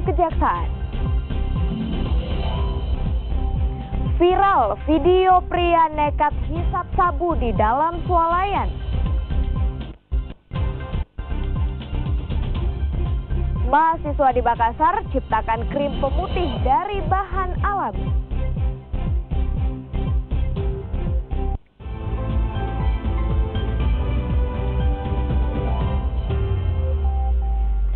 kejaksaan. Viral video pria nekat hisap sabu di dalam swalayan. Mahasiswa di Makassar ciptakan krim pemutih dari bahan alami.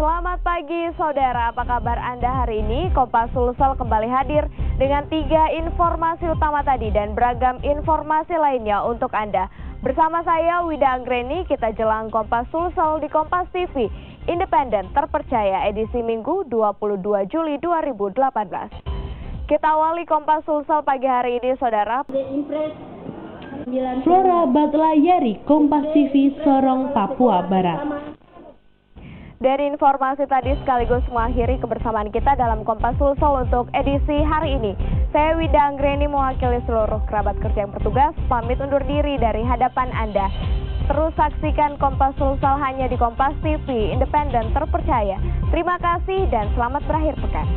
Selamat pagi saudara, apa kabar Anda hari ini? Kompas Sulsel kembali hadir dengan 3 informasi utama tadi dan beragam informasi lainnya untuk Anda. Bersama saya Wida Anggreni, kita jelang Kompas Sulsel di Kompas TV, independen terpercaya edisi Minggu 22 Juli 2018. Kita awali Kompas Sulsel pagi hari ini saudara. Flora Batlayari, Kompas TV, Sorong, Papua Barat. Dari informasi tadi sekaligus mengakhiri kebersamaan kita dalam Kompas Sulsel untuk edisi hari ini. Saya Wida Anggreni mewakili seluruh kerabat kerja yang bertugas, pamit undur diri dari hadapan Anda. Terus saksikan Kompas Sulsel hanya di Kompas TV, independen terpercaya. Terima kasih dan selamat berakhir pekan.